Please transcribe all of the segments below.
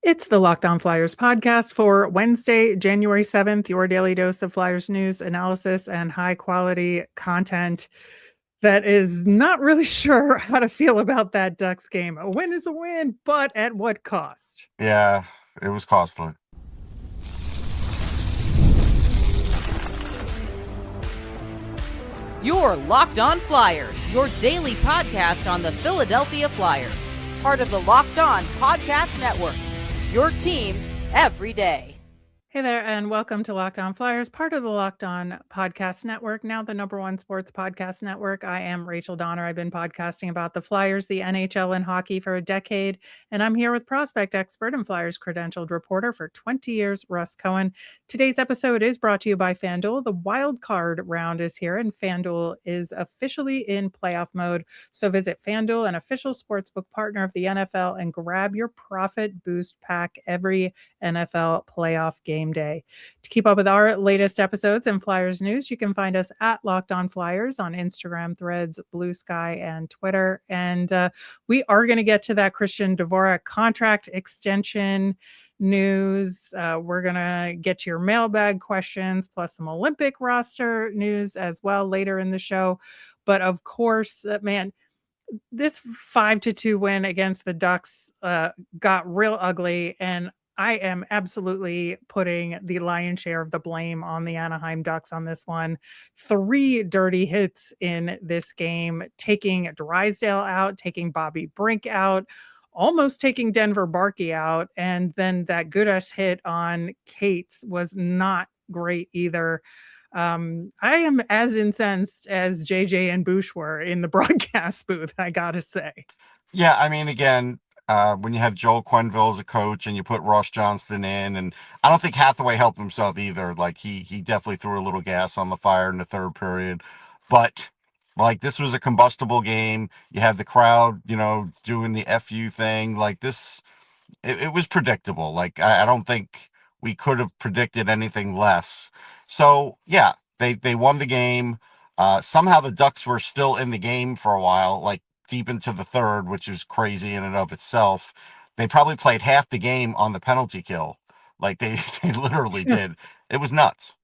It's the Locked On Flyers podcast for Wednesday, January 7th, your daily dose of Flyers news, analysis, and high quality content that is not really sure how to feel about that Ducks game. A win is a win, but at what cost? Yeah, it was costly. Your Locked On Flyers, your daily podcast on the Philadelphia Flyers. Part of the Locked On Podcast Network. Your team every day. Hey there, and welcome to Locked On Flyers, part of the Locked On Podcast Network, now the number one sports podcast network. I am Rachel Donner. I've been podcasting about the Flyers, the NHL, and hockey for a decade, and I'm here with prospect expert and Flyers credentialed reporter for 20 years, Russ Cohen. Today's episode is brought to you by FanDuel. The wild card round is here, and FanDuel is officially in playoff mode. So visit FanDuel, an official sportsbook partner of the NFL, and grab your profit boost pack every NFL playoff game day. To keep up with our latest episodes and Flyers news, you can find us at Locked On Flyers on Instagram, Threads, Blue Sky, and Twitter. And we are going to get to that Christian Dvorak contract extension news. We're going to get to your mailbag questions, plus some Olympic roster news as well later in the show. But of course, man, this 5-2 win against the Ducks got real ugly, and I am absolutely putting the lion's share of the blame on the Anaheim Ducks on this one. 3 dirty hits in this game, taking Drysdale out, taking Bobby Brink out, almost taking Denver Barkey out, and then that Gudas hit on Cates was not great either. I am as incensed as JJ and Bush were in the broadcast booth, I gotta say. Yeah, I mean, again, when you have Joel Quenneville as a coach and you put Ross Johnston in, and I don't think Hathaway helped himself either. Like he definitely threw a little gas on the fire in the third period. But like this was a combustible game. You have the crowd, doing the FU thing. Like this, it was predictable. Like I don't think we could have predicted anything less. So yeah, they won the game. Somehow the Ducks were still in the game for a while, like deep into the third, which is crazy in and of itself. They probably played half the game on the penalty kill. Like they literally did. It was nuts.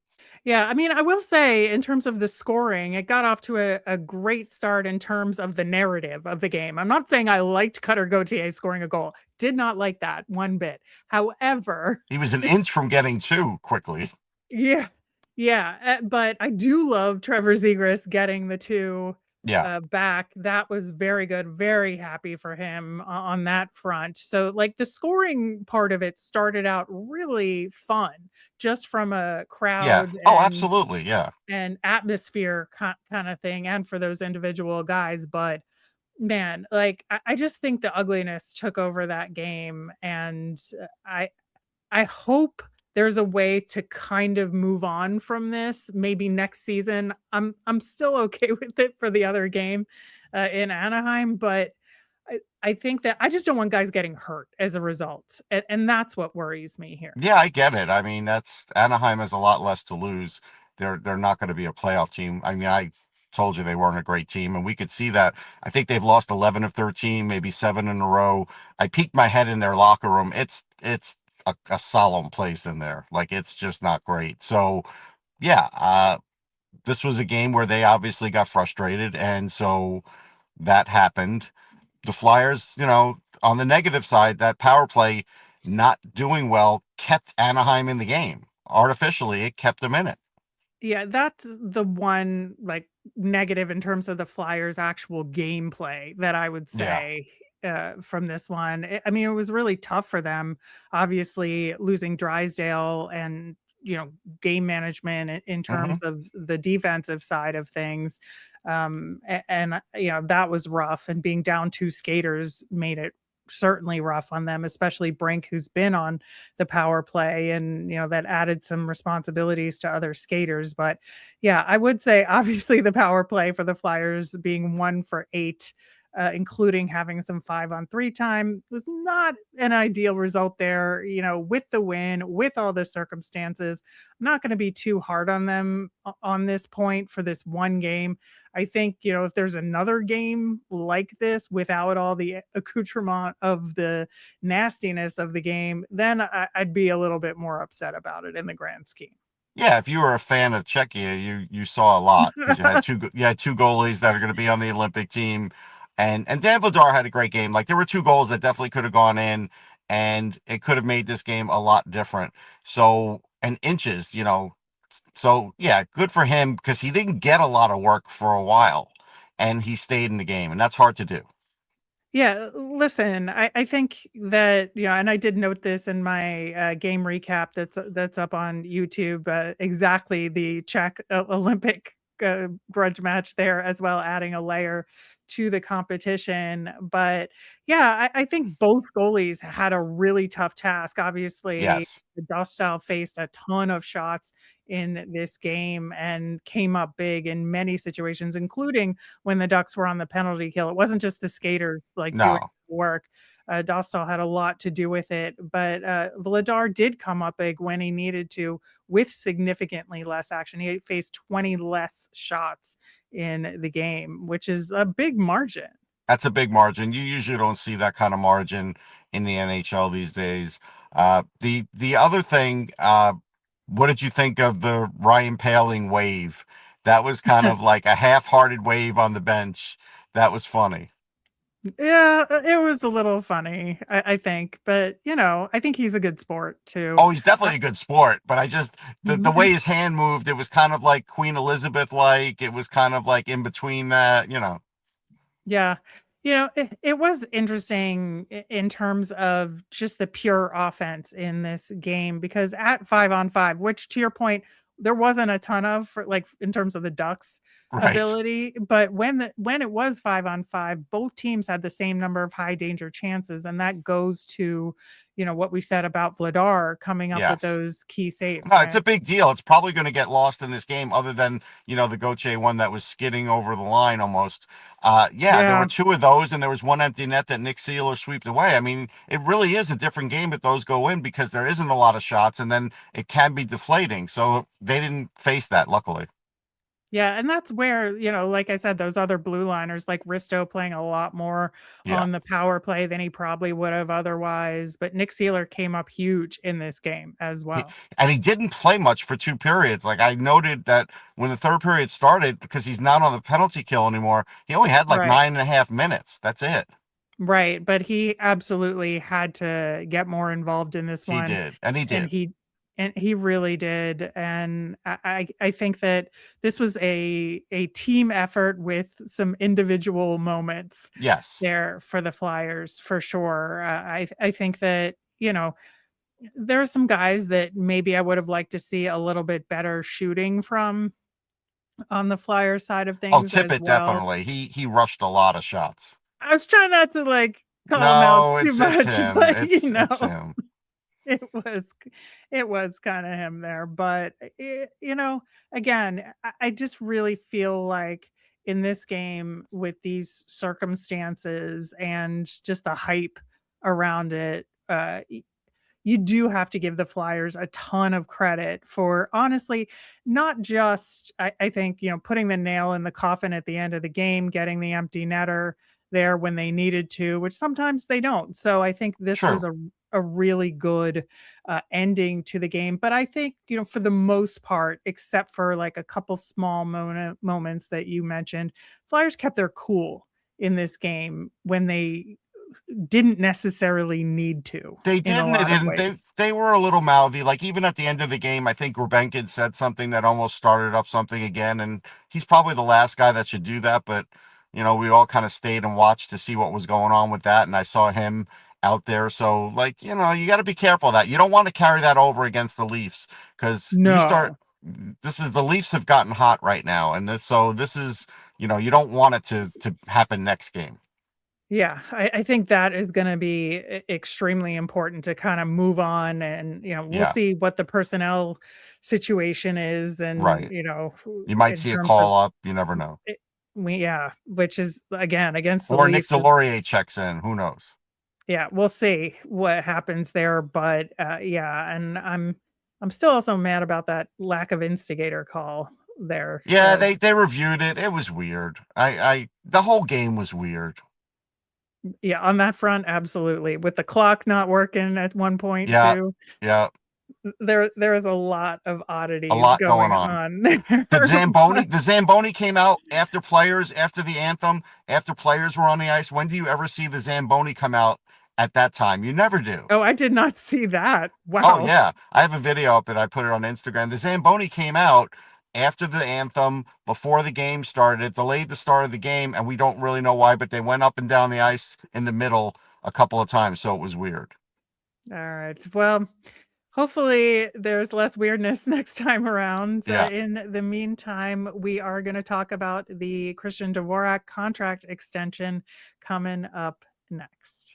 Yeah, I mean, I will say in terms of the scoring, it got off to a great start in terms of the narrative of the game. I'm not saying I liked Cutter Gauthier scoring a goal. Did not like that one bit. However, He was an inch from getting two quickly. yeah, yeah, but I do love Trevor Zegras getting the 2 Yeah. back. That was very good. Very happy for him on that front. So, like, the scoring part of it started out really fun, just from a Yeah. crowd Oh, absolutely. Yeah. and atmosphere kind of thing, and for those individual guys. But man, like, I just think the ugliness took over that game, and I hope there's a way to kind of move on from this. Maybe next season. I'm still okay with it for the other game in Anaheim, but I think that I just don't want guys getting hurt as a result, and that's what worries me here. Yeah, I get it. I mean, that's Anaheim has a lot less to lose. They're not going to be a playoff team. I mean, I told you they weren't a great team, and we could see that. I think they've lost 11 of 13, maybe 7 in a row. I peeked my head in their locker room. It's a solemn place in there. Like it's just not great. So yeah, this was a game where they obviously got frustrated, and so that happened. The Flyers, on the negative side, that power play not doing well kept Anaheim in the game. Artificially, it kept them in it. Yeah, that's the one, like, negative in terms of the Flyers' actual gameplay that I would Yeah. say, from this one. I mean, it was really tough for them, obviously, losing Drysdale and, game management in terms Hmm. of the defensive side of things. And, that was rough, and being down 2 skaters made it certainly rough on them, especially Brink, who's been on the power play, and that added some responsibilities to other skaters. But yeah, I would say obviously the power play for the Flyers being 1 for 8 including having some 5-on-3 time. Was not an ideal result there, with the win, with all the circumstances. I'm not going to be too hard on them on this point for this one game. I think, if there's another game like this without all the accoutrement of the nastiness of the game, then I'd be a little bit more upset about it in the grand scheme. Yeah, if you were a fan of Czechia, you saw a lot because you had two goalies that are going to be on the Olympic team, and Dan Vladar had a great game. Like there were two goals that definitely could have gone in, and it could have made this game a lot different. So and inches, so yeah, good for him because he didn't get a lot of work for a while, and he stayed in the game, and that's hard to do. Yeah, listen, I think that, and I did note this in my game recap that's up on YouTube, exactly the Czech Olympic grudge match there as well, adding a layer to the competition. But yeah, I think both goalies had a really tough task. Obviously, Yes, Dostal faced a ton of shots in this game and came up big in many situations, including when the Ducks were on the penalty kill. It wasn't just the skaters like doing no, the work. Dostal had a lot to do with it, but Vladar did come up big when he needed to with significantly less action. He faced 20 less shots in the game, which is a big margin. that's a big margin. You usually don't see that kind of margin in the NHL these days. The other thing, what did you think of the Ryan Paling wave? That was kind of like a half-hearted wave on the bench. That was funny. Yeah, it was a little funny, I think, but I think he's a good sport too. Oh, he's definitely a good sport, but I just the way his hand moved, it was kind of like Queen Elizabeth like. It was kind of like in between that. Yeah. It was interesting in terms of just the pure offense in this game because at 5-on-5, which to your point, there wasn't a ton of for like in terms of the Ducks Right. ability, but when it was 5-on-5, both teams had the same number of high danger chances, and that goes to what we said about Vladar coming up with Yes. those key saves, No, it's right? a big deal. It's probably going to get lost in this game, other than the Gauthier one that was skidding over the line almost. Yeah, there were Yeah. two of those, and there was one empty net that Nick Seeler swept away. I mean, it really is a different game if those go in because there isn't a lot of shots, and then it can be deflating. So they didn't face that, luckily. Yeah, and that's where, like I said, those other blue liners like Risto playing a lot more Yeah. on the power play than he probably would have otherwise. But Nick Seeler came up huge in this game as He, well. and he didn't play much for two periods. Like I noted that when the third period started, because he's not on the penalty kill anymore, he only had like Right. 9.5 minutes. That's it. Right. But he absolutely had to get more involved in this He one. did, and he And did. he really did. And I think that this was a team effort with some individual moments Yes. there for the Flyers for sure. I think that, there are some guys that maybe I would have liked to see a little bit better shooting from on the Flyer side of Oh, things as Tippett well. definitely. He rushed a lot of shots. I was trying not to like call him out No, too it's much, him. but It's him. it was it was kind of him there. But again, I just really feel like in this game with these circumstances and just the hype around it, you do have to give the Flyers a ton of credit for honestly, not just I think, putting the nail in the coffin at the end of the game, getting the empty netter there when they needed to, which sometimes they don't. So I think this was True. a really good ending to the game. But I think, for the most part, except for like a couple small moments that you mentioned, Flyers kept their cool in this game when they didn't necessarily need to They in a didn't. They lot of didn't. They ways. they were a little mouthy. Like even at the end of the game, I think Rubenkin said something that almost started up something again. And he's probably the last guy that should do that. But we all kind of stayed and watched to see what was going on with that. And I saw him out there. So like you got to be careful of that. You don't want to carry that over against the Leafs because you start. No. This is the Leafs have gotten hot right now, and this is you don't want it to happen next game. Yeah, I think that is gonna be extremely important to kind of move on and, we'll Yeah, see what the personnel situation is then, right. You might in see a terms of call up. You never know. it, which is again against the Or Nick Leafs. Delorier checks in. Who knows? Yeah, we'll see what happens there, but and I'm still also mad about that lack of instigator call there. Yeah, they reviewed it. It was weird. The whole game was weird. Yeah, on that front, absolutely. With the clock not working at one point too. Yeah. There is a lot of oddities going on there. The Zamboni came out after the anthem, after players were on the ice. When do you ever see the Zamboni come out at that time? You never do. Oh, I did not see that. Wow. Oh yeah. I have a video up and I put it on Instagram. The Zamboni came out after the anthem, before the game started. It delayed the start of the game, and we don't really know why, but they went up and down the ice in the middle a couple of times, so it was weird. All right. Well, hopefully there's less weirdness next time around. Yeah. In the meantime, we are going to talk about the Christian Dvorak contract extension coming up next.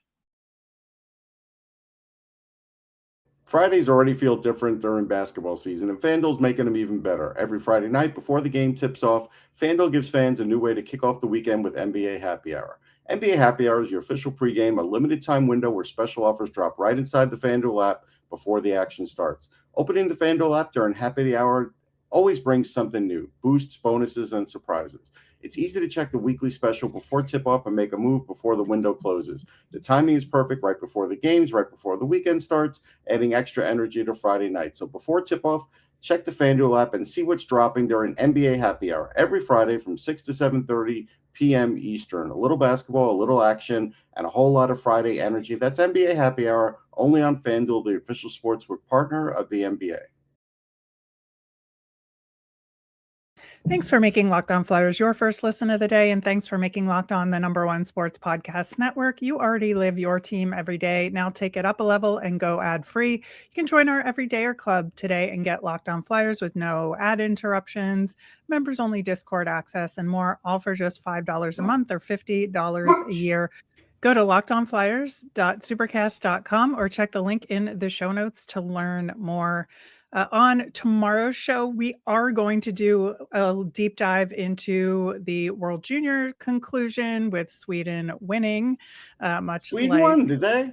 Fridays already feel different during basketball season, and FanDuel's making them even better. Every Friday night before the game tips off, FanDuel gives fans a new way to kick off the weekend with NBA Happy Hour. NBA Happy Hour is your official pregame, a limited-time window where special offers drop right inside the FanDuel app before the action starts. Opening the FanDuel app during Happy Hour always brings something new: boosts, bonuses, and surprises. It's easy to check the weekly special before tip-off and make a move before the window closes. The timing is perfect right before the games, right before the weekend starts, adding extra energy to Friday night. So before tip-off, check the FanDuel app and see what's dropping during NBA Happy Hour every Friday from 6 to 7:30 p.m. Eastern. A little basketball, a little action, and a whole lot of Friday energy. That's NBA Happy Hour only on FanDuel, the official sportsbook partner of the NBA. Thanks for making Locked On Flyers your first listen of the day, and thanks for making Locked On the #1 sports podcast network. You already live your team every day. Now take it up a level and go ad-free. You can join our Everydayer Club today and get Locked On Flyers with no ad interruptions, members-only Discord access, and more, all for just $5 a month or $50 a year. Go to lockedonflyers.supercast.com or check the link in the show notes to learn more. On tomorrow's show, we are going to do a deep dive into the World Junior conclusion with Sweden winning. Sweden won, did they?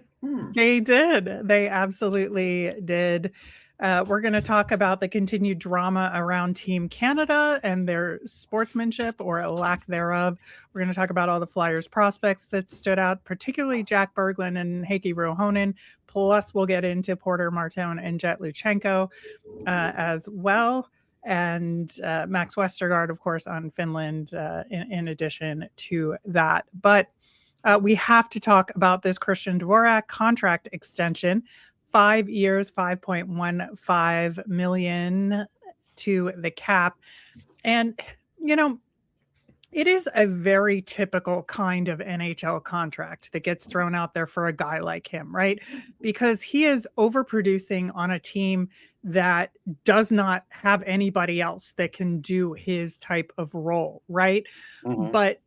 They did. They absolutely did. We're going to talk about the continued drama around Team Canada and their sportsmanship or lack thereof. We're going to talk about all the Flyers prospects that stood out, particularly Jack Berglund and Heikki Ruohonen. Plus, we'll get into Porter Martone and Jet Luchenko as well. And Max Westergaard, of course, on Finland in addition to that. But we have to talk about this Christian Dvorak contract extension. 5 years, $5.15 million to the cap. And, you know, it is a very typical kind of NHL contract that gets thrown out there for a guy like him, right? Because he is overproducing on a team that does not have anybody else that can do his type of role, right? Mm-hmm. But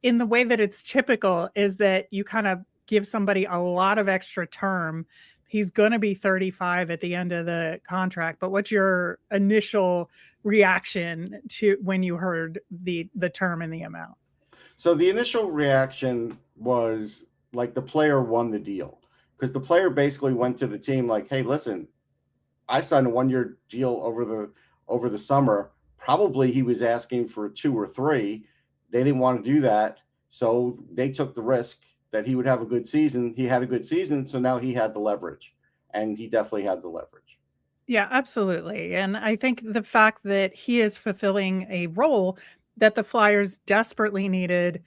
in the way that it's typical is that you kind of give somebody a lot of extra term. He's going to be 35 at the end of the contract. But what's your initial reaction to when you heard the term and the amount? So the initial reaction was like the player won the deal, because the player basically went to the team like, hey, listen, I signed a 1-year deal over the summer. Probably he was asking for 2 or 3. They didn't want to do that. So they took the risk that he would have a good season. He had a good season, so now he had the leverage, and he definitely had the leverage. Yeah, absolutely. And I think the fact that he is fulfilling a role that the Flyers desperately needed,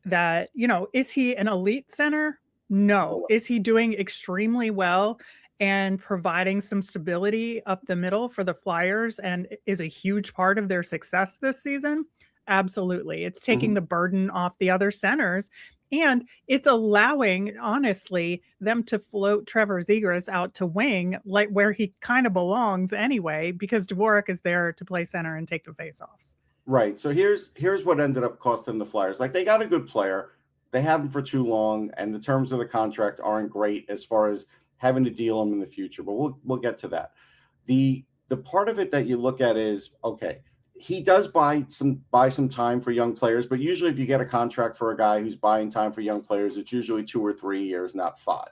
that, you know, is he an elite center? No. Is he doing extremely well and providing some stability up the middle for the Flyers and is a huge part of their success this season? Absolutely. It's taking the burden off the other centers. And it's allowing, honestly, them to float Trevor Zegras out to wing, like where he kind of belongs anyway, because Dvorak is there to play center and take the faceoffs. Right. So here's what ended up costing the Flyers. Like, they got a good player. They have him for too long, and the terms of the contract aren't great as far as having to deal him in the future. But we'll get to that. The part of it that you look at is, okay, he does buy some time for young players, but usually if you get a contract for a guy who's buying time for young players, it's usually 2 or 3 years, not 5.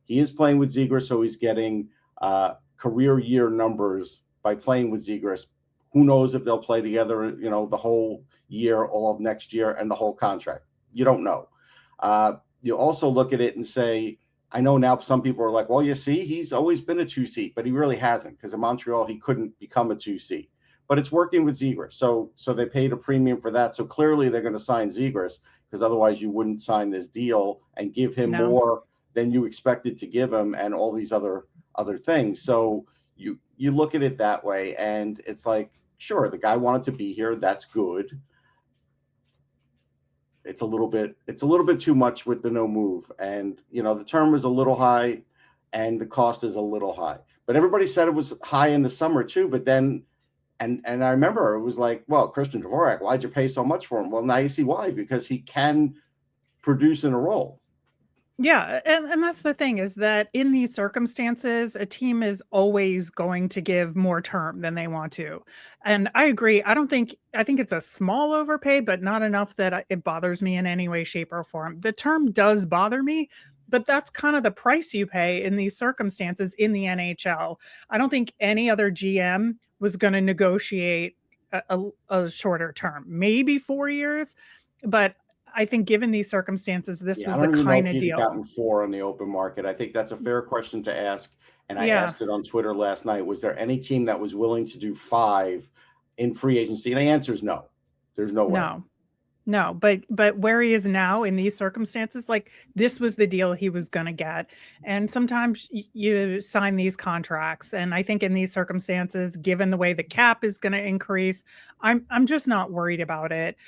He is playing with Zegras, so he's getting career year numbers by playing with Zegras. Who knows if they'll play together, the whole year, all of next year, and the whole contract. You don't know. You also look at it and say, I know now some people are like, well, you see, he's always been a 2-seat, but he really hasn't, because in Montreal, he couldn't become a 2-seat. But it's working with Zegras. So they paid a premium for that. So clearly they're going to sign Zegras, because otherwise you wouldn't sign this deal and give him more than you expected to give him and all these other things. So you look at it that way, and it's like, sure, the guy wanted to be here. That's good. It's a little bit too much with the no move. And, the term is a little high and the cost is a little high. But everybody said it was high in the summer too. But then, and I remember it was like, well, Christian Dvorak, why'd you pay so much for him? Well, now you see why, because he can produce in a role. Yeah, and that's the thing, is that in these circumstances, a team is always going to give more term than they want to. And I agree. I think it's a small overpay, but not enough that it bothers me in any way, shape, or form. The term does bother me, but that's kind of the price you pay in these circumstances in the NHL. I don't think any other GM was going to negotiate a shorter term, maybe 4 years, but I think given these circumstances, this was the kind of deal. Gotten 4 on the open market. I think that's a fair question to ask. And I asked it on Twitter last night. Was there any team that was willing to do 5 in free agency? And the answer is no. There's no way. No, but where he is now in these circumstances, like, this was the deal he was going to get. And sometimes you sign these contracts. And I think in these circumstances, given the way the cap is going to increase, I'm just not worried about it.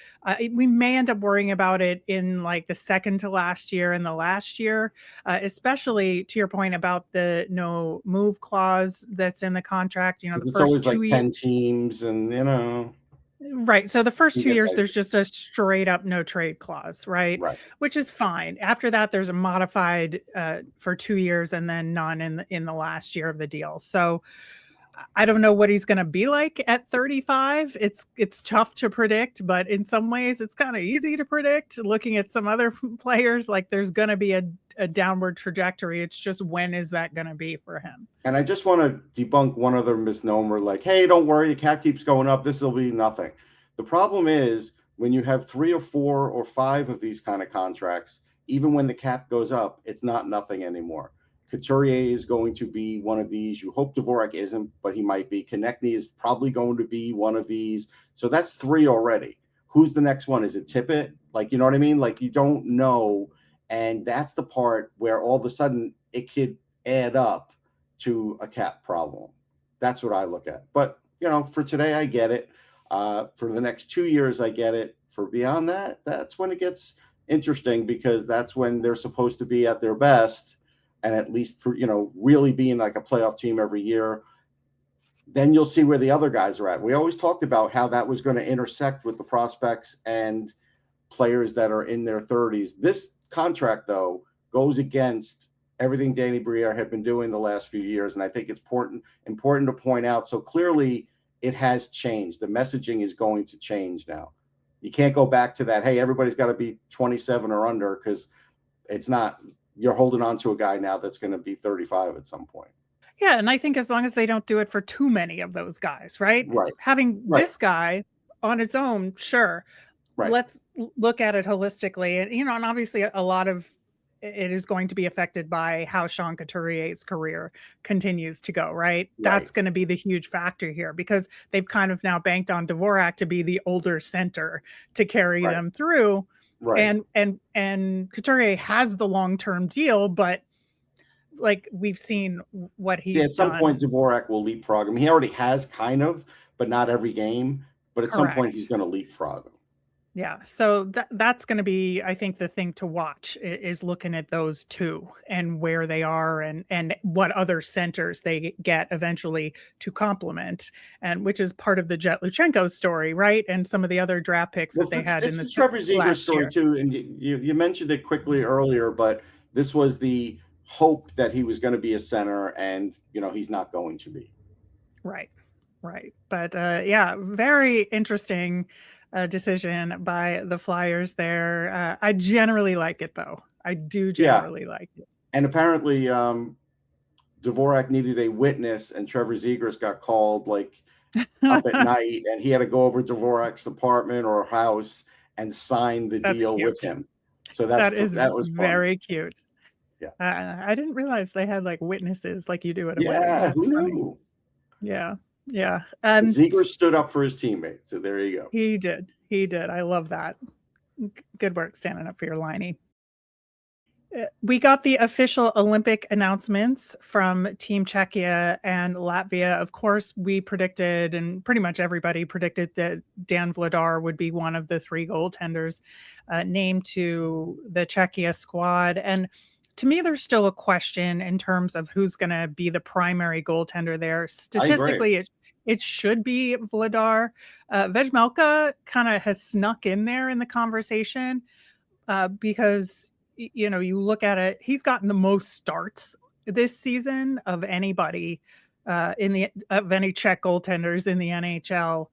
We may end up worrying about it in like the second to last year and the last year, especially to your point about the no move clause that's in the contract. The it's first always 2 like 10 teams and, Right. So the first 2 years, there's just a straight up no trade clause, right? Which is fine. After that, there's a modified for 2 years and then none in the last year of the deal. So I don't know what he's going to be like at 35. It's tough to predict, but in some ways it's kind of easy to predict. Looking at some other players, like, there's going to be a downward trajectory. It's just, when is that going to be for him? And I just want to debunk one other misnomer, like, hey, don't worry, the cap keeps going up, this will be nothing. The problem is, when you have 3 or 4 or 5 of these kind of contracts, even when the cap goes up, it's not nothing anymore. Couturier is going to be one of these. You hope Dvorak isn't, but he might be. Konechny is probably going to be one of these. So that's 3 already. Who's the next one? Is it Tippett? Like, you know what I mean? Like, you don't know. And that's the part where all of a sudden it could add up to a cap problem. That's what I look at. But, for today, I get it. For the next 2 years, I get it. For beyond that, that's when it gets interesting, because that's when they're supposed to be at their best, and at least, really being like a playoff team every year. Then you'll see where the other guys are at. We always talked about how that was going to intersect with the prospects and players that are in their 30s. This contract, though, goes against everything Danny Briere had been doing the last few years, and I think it's important to point out. So clearly it has changed. The messaging is going to change now. You can't go back to that, hey, everybody's got to be 27 or under, because it's not. You're holding on to a guy now that's going to be 35 at some point. Yeah, and I think as long as they don't do it for too many of those guys, right? Having this guy on its own, sure. Let's look at it holistically. And, and obviously a lot of it is going to be affected by how Sean Couturier's career continues to go, right? That's going to be the huge factor here, because they've kind of now banked on Dvorak to be the older center to carry them through. And Couturier has the long-term deal, but like, we've seen what he's at some done. point Dvorak will leapfrog him. He already has, kind of, but not every game. But at some point he's going to leapfrog him. Yeah, so that's going to be, I think, the thing to watch, is looking at those two and where they are, and what other centers they get eventually to complement, and which is part of the Jet Luchenko story, right? And some of the other draft picks that they had in the Trevor Zegras story too. And you mentioned it quickly earlier, but this was the hope that he was going to be a center, and he's not going to be. Right. Right. But yeah, very interesting decision by the Flyers there. I generally like it, though. I do Yeah. generally like it. And apparently, Dvorak needed a witness, and Trevor Zegras got called like up at night, and he had to go over to Dvorak's apartment or house and sign the That's deal with cute. him. So That is that was fun. very cute. Yeah. I didn't realize they had like witnesses like you do at a wedding. Yeah, That's who funny. knew? Yeah. Yeah. Zegras stood up for his teammate. So there you go. He did. He did. I love that. Good work standing up for your liney. We got the official Olympic announcements from Team Czechia and Latvia. Of course, we predicted, and pretty much everybody predicted, that Dan Vladar would be one of the 3 goaltenders named to the Czechia squad. And to me, there's still a question in terms of who's going to be the primary goaltender there. Statistically, it should be Vladar. Vejmelka kind of has snuck in there in the conversation because you look at it, he's gotten the most starts this season of anybody of any Czech goaltenders in the NHL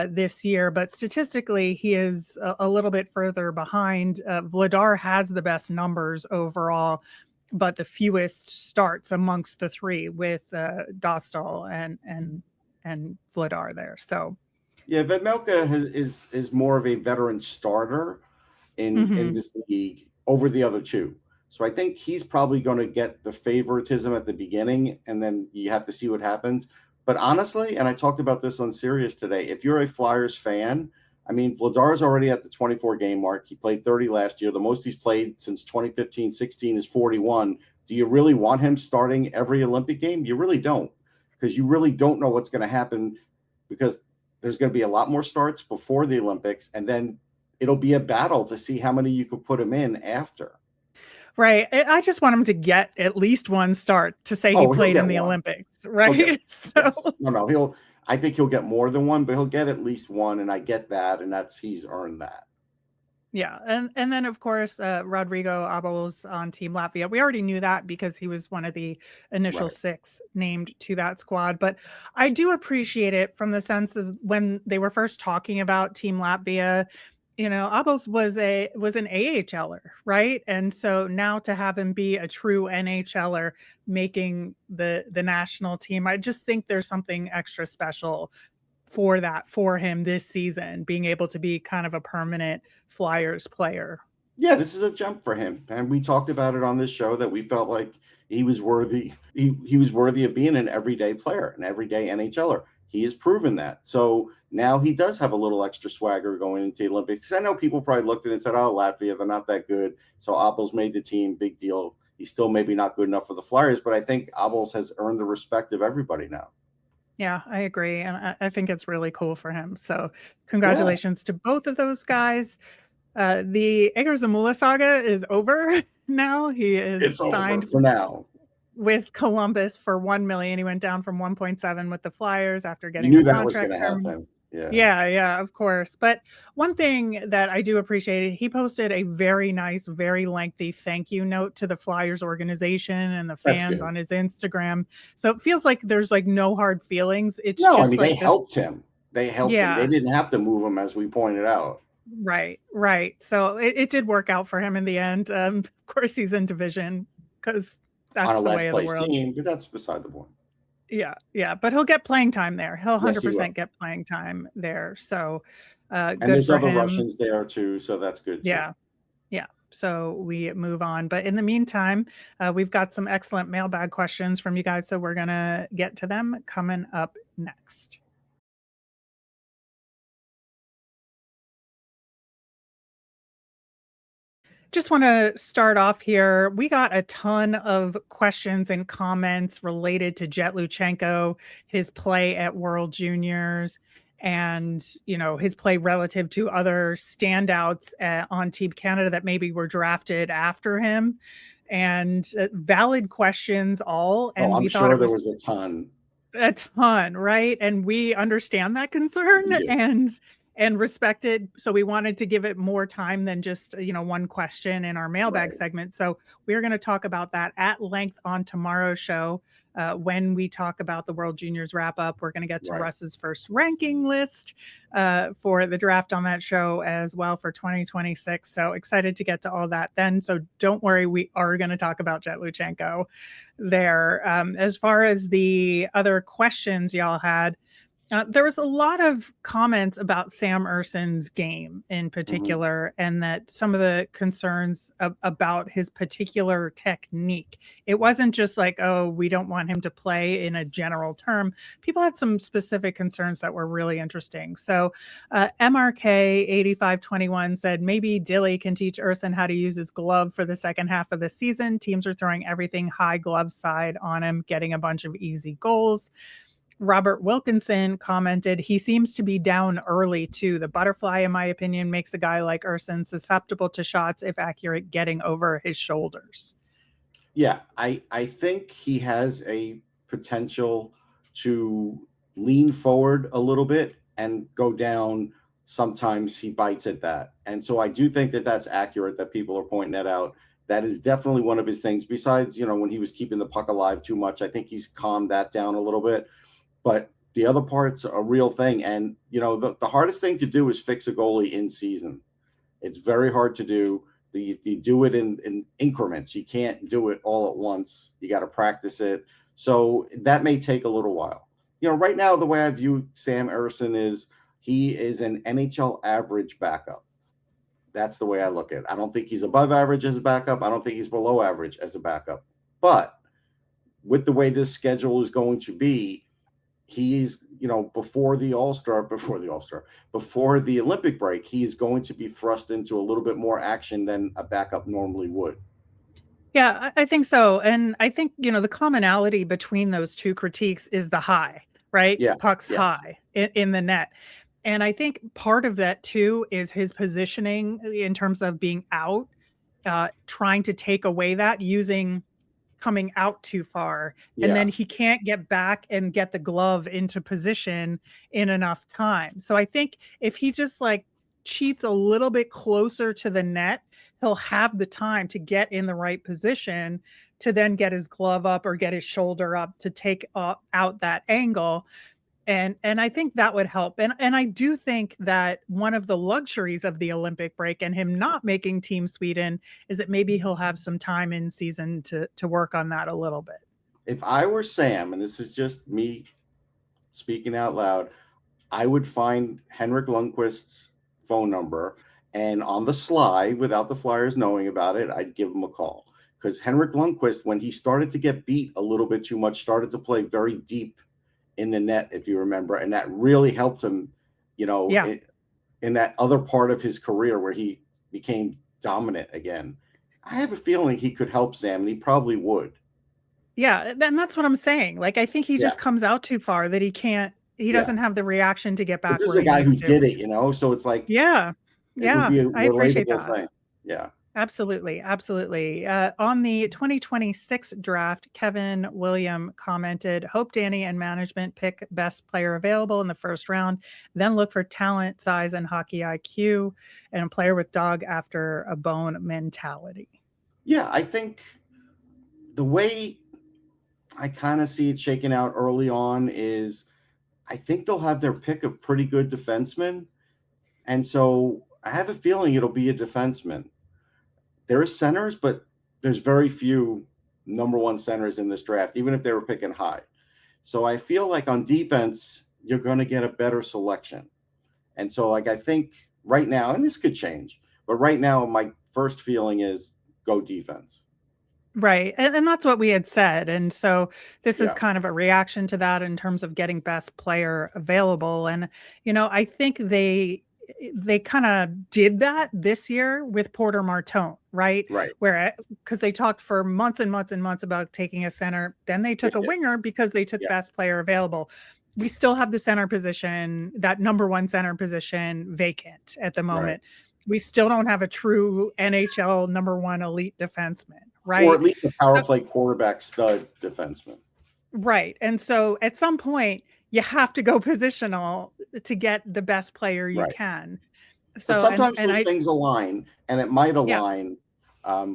this year. But statistically, he is a little bit further behind. Vladar has the best numbers overall, but the fewest starts amongst the 3 with Dostal and Vladar there. So yeah, Vejmelka is more of a veteran starter in this league over the other 2. So I think he's probably going to get the favoritism at the beginning, and then you have to see what happens. But honestly, and I talked about this on Sirius today, if you're a Flyers fan, I mean, Vladar's already at the 24 game mark. He played 30 last year. The most he's played since 2015-16 is 41. Do you really want him starting every Olympic game? You really don't, because you really don't know what's going to happen, because there's going to be a lot more starts before the Olympics, and then it'll be a battle to see how many you could put him in after. Right. I just want him to get at least one start to say he played in the Olympics, right? Yes. No, I think he'll get more than one, but he'll get at least one, and I get that, and he's earned that. Yeah. And then, of course, Rodrigo Abols on Team Latvia. We already knew that because he was one of the initial 6 named to that squad. But I do appreciate it from the sense of when they were first talking about Team Latvia, Abols was an AHLer, right? And so now to have him be a true NHLer making the national team, I just think there's something extra special for him this season, being able to be kind of a permanent Flyers player. Yeah, this is a jump for him. And we talked about it on this show that we felt like he was worthy. He was worthy of being an everyday player, an everyday NHLer. He has proven that. So now he does have a little extra swagger going into the Olympics. I know people probably looked at it and said, oh, Latvia, they're not that good. So Abols made the team, big deal. He's still maybe not good enough for the Flyers, but I think Abols has earned the respect of everybody now. Yeah, I agree. And I think it's really cool for him. So congratulations to both of those guys. The Egor Zamula saga is over now. He is signed for now with Columbus for $1 million. He went down from 1.7 with the Flyers after getting you knew a that contract was going to term. happen. Yeah, of course. But one thing that I do appreciate, he posted a very nice, very lengthy thank you note to the Flyers organization and the fans on his Instagram. So it feels like there's like no hard feelings. It's they helped him. They helped him. They didn't have to move him, as we pointed out. Right. So it did work out for him in the end. Of course, he's in division because that's on a the way of the world. Team, but that's beside the point. Yeah, but he'll get playing time there. He'll 100% get playing time there. So, and good there's for other him. Russians there too, so that's good. Yeah. So we move on. But in the meantime, we've got some excellent mailbag questions from you guys. So we're gonna get to them coming up next. Just want to start off here. We got a ton of questions and comments related to Jet Luchenko, his play at World Juniors, and his play relative to other standouts on Team Canada that maybe were drafted after him. And valid questions all. And I'm sure there was a ton, right? And we understand that concern. Yeah. And and respected. So we wanted to give it more time than just, one question in our mailbag Right. segment. So we're going to talk about that at length on tomorrow's show. When we talk about the World Juniors wrap up, we're going to get to Right. Russ's first ranking list for the draft on that show as well for 2026. So excited to get to all that then. So don't worry, we are going to talk about Jet Luchenko there. As far as the other questions y'all had, there was a lot of comments about Sam Ersson's game in particular, and that some of the concerns about his particular technique. It wasn't just like, oh, we don't want him to play in a general term. People had some specific concerns that were really interesting. So MRK 8521 said maybe Dilly can teach Ersson how to use his glove for the second half of the season. Teams are throwing everything high glove side on him, getting a bunch of easy goals. Robert Wilkinson commented, he seems to be down early too. The butterfly, in my opinion, makes a guy like Ersson susceptible to shots if accurate, getting over his shoulders. Yeah, I think he has a potential to lean forward a little bit and go down. Sometimes he bites at that. And so I do think that that's accurate, that people are pointing that out. That is definitely one of his things. Besides, when he was keeping the puck alive too much, I think he's calmed that down a little bit. But the other part's a real thing. And, the hardest thing to do is fix a goalie in season. It's very hard to do. You do it in increments. You can't do it all at once. You got to practice it. So that may take a little while. Right now, the way I view Sam Ersson is he is an NHL average backup. That's the way I look at it. I don't think he's above average as a backup. I don't think he's below average as a backup. But with the way this schedule is going to be, he's, before the Olympic break, he's going to be thrust into a little bit more action than a backup normally would. Yeah, I think so. And I think, the commonality between those two critiques is the high, right? Yeah. Pucks Yes. high in the net. And I think part of that too is his positioning in terms of being out, trying to take away that using coming out too far, and then he can't get back and get the glove into position in enough time. So I think if he just cheats a little bit closer to the net, he'll have the time to get in the right position to then get his glove up or get his shoulder up to take out that angle. And I think that would help. And I do think that one of the luxuries of the Olympic break and him not making Team Sweden is that maybe he'll have some time in season to work on that a little bit. If I were Sam, and this is just me speaking out loud, I would find Henrik Lundqvist's phone number, and on the sly, without the Flyers knowing about it, I'd give him a call. Because Henrik Lundqvist, when he started to get beat a little bit too much, started to play very deep in the net, if you remember, and that really helped him, in that other part of his career where he became dominant again. I have a feeling he could help Sam, and he probably would. Yeah, and that's what I'm saying. I think he just comes out too far that he doesn't have the reaction to get back. But this is a guy who did it, so it's like, yeah, I appreciate that. Thing. Yeah. Absolutely. On the 2026 draft, Kevin William commented, hope Danny and management pick best player available in the first round, then look for talent, size, and hockey IQ, and a player with dog after a bone mentality. Yeah, I think the way I kind of see it shaking out early on is I think they'll have their pick of pretty good defensemen. And so I have a feeling it'll be a defenseman. There are centers, but there's very few number one centers in this draft, even if they were picking high. So I feel like on defense, you're going to get a better selection. And so I think right now, and this could change, but right now my first feeling is go defense. Right. And that's what we had said. And so this is kind of a reaction to that in terms of getting best player available. And, I think they kind of did that this year with Porter Martone, right? Right. Where, because they talked for months and months and months about taking a center. Then they took a winger because they took best player available. We still have the center position, that number one center position vacant at the moment. Right. We still don't have a true NHL number one elite defenseman, right? Or at least a power play quarterback stud defenseman. Right. And so at some point, you have to go positional to get the best player you Right. can. But So, sometimes and those I, things align, and it might yeah, align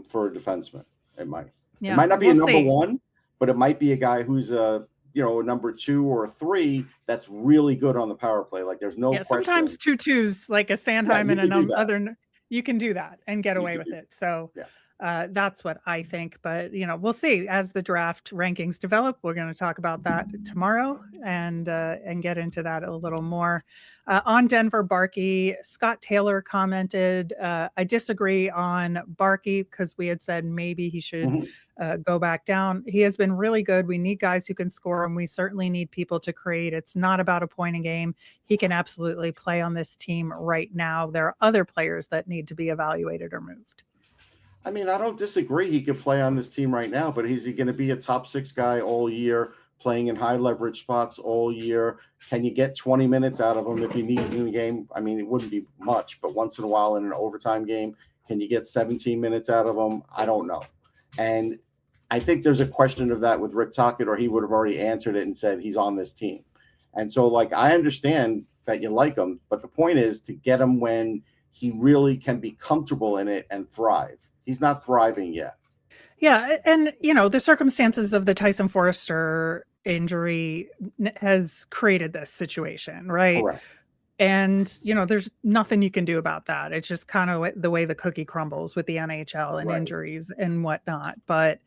for a defenseman. It might. It yeah, might not be a we'll number see. one, but it might be a guy who's a number 2 or 3 that's really good on the power play. Like there's no Yeah, sometimes question. 2-2s like a Yeah, Sanheim you and could do that. you can do that and get You away could with do it. So Yeah. that's what I think. But we'll see as the draft rankings develop. We're going to talk about that tomorrow and get into that a little more. On Denver Barkey, Scott Taylor commented, I disagree on Barkey because we had said maybe he should Mhm. go back down. He has been really good. We need guys who can score, and we certainly need people to create. It's not about a point a game. He can absolutely play on this team right now. There are other players that need to be evaluated or moved. I mean, I don't disagree. He could play on this team right now, but is he going to be a top 6 guy all year, playing in high leverage spots all year? Can you get 20 minutes out of him if you need it in a game? I mean, it wouldn't be much, but once in a while in an overtime game, can you get 17 minutes out of him? I don't know. And I think there's a question of that with Rick Tocchet, or he would have already answered it and said he's on this team. And so, like, I understand that you like him, but the point is to get him when he really can be comfortable in it and thrive. He's not thriving yet. Yeah, and the circumstances of the Tyson Forrester injury has created this situation, right? Correct. And there's nothing you can do about that. It's just kind of the way the cookie crumbles with the NHL and Right. injuries and whatnot. But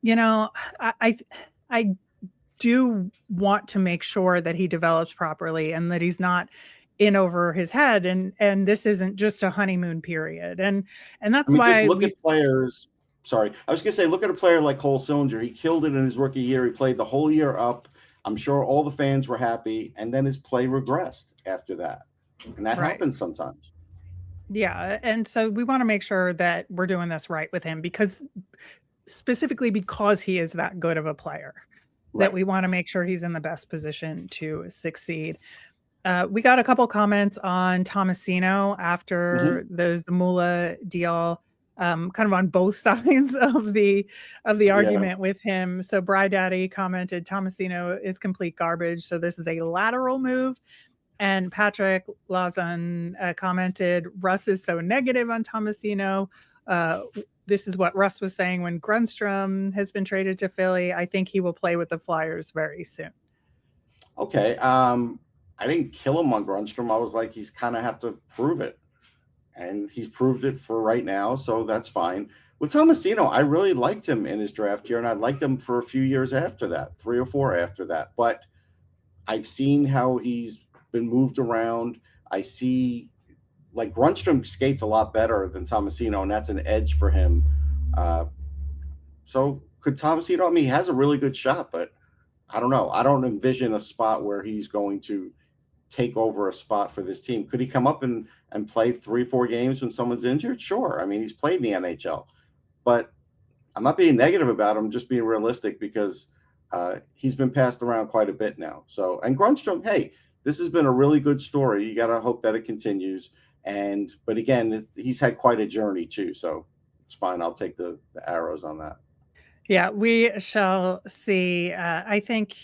I do want to make sure that he develops properly and that he's not in over his head, and this isn't just a honeymoon period. And that's why just look at players. Sorry, I was going to say, look at a player like Cole Sillinger. He killed it in his rookie year. He played the whole year up. I'm sure all the fans were happy, and then his play regressed after that, and that happens sometimes. Yeah, and so we want to make sure that we're doing this right with him, specifically because he is that good of a player, that we want to make sure he's in the best position to succeed. We got a couple comments on Tomasino after the Zamula deal, kind of on both sides of the argument with him. So Bry Daddy commented, Tomasino is complete garbage, so this is a lateral move. And Patrick Lazan commented, Russ is so negative on Tomasino. This is what Russ was saying when Grundstrom has been traded to Philly. I think he will play with the Flyers very soon. Okay. I didn't kill him on Grundstrom. I was like, he's kind of have to prove it. And he's proved it for right now, so that's fine. With Tomasino, I really liked him in his draft year, and I liked him for a few years after that, 3 or 4 after that. But I've seen how he's been moved around. I see, like, Grundstrom skates a lot better than Tomasino, and that's an edge for him. So could Tomasino, I mean, he has a really good shot, but I don't know. I don't envision a spot where he's going to take over a spot for this team. Could he come up and play 3-4 games when someone's injured? Sure. I mean, he's played in the NHL, but I'm not being negative about him, just being realistic, because he's been passed around quite a bit now. So, and Grundstrom, hey, this has been a really good story. You got to hope that it continues. But again, he's had quite a journey too. So it's fine. I'll take the arrows on that. Yeah, we shall see. I think,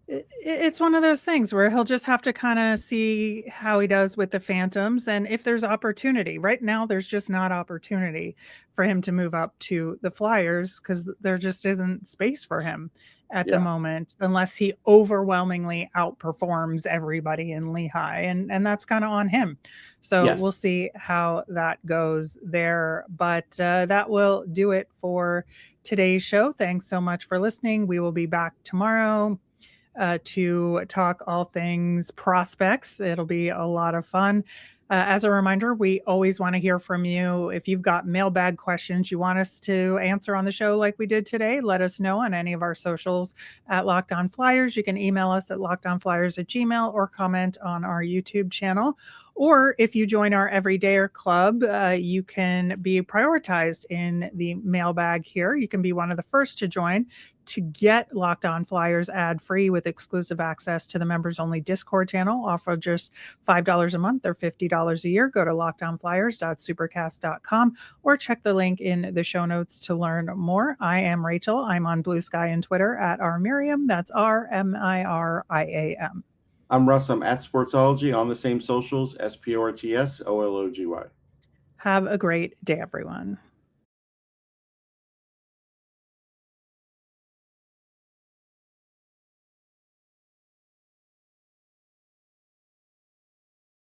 it's one of those things where he'll just have to kind of see how he does with the Phantoms, and if there's opportunity. Right now, there's just not opportunity for him to move up to the Flyers because there just isn't space for him at the moment, unless he overwhelmingly outperforms everybody in Lehigh, and that's kind of on him. So we'll see how that goes there. But that will do it for today's show. Thanks so much for listening. We will be back tomorrow to talk all things prospects. It'll be a lot of fun. As a reminder, we always want to hear from you. If you've got mailbag questions you want us to answer on the show like we did today, let us know on any of our socials at Locked On Flyers. You can email us at lockedonflyers@gmail.com or comment on our YouTube channel. Or if you join our Everydayer Club, you can be prioritized in the mailbag here. You can be one of the first to join to get Locked On Flyers ad-free with exclusive access to the members-only Discord channel, off of just $5 a month or $50 a year. Go to lockedonflyers.supercast.com or check the link in the show notes to learn more. I am Rachel. I'm on Blue Sky and Twitter at rmiriam. That's RMIRIAM. I'm Russ. I'm at Sportsology on the same socials, SPORTSOLOGY. Have a great day, everyone.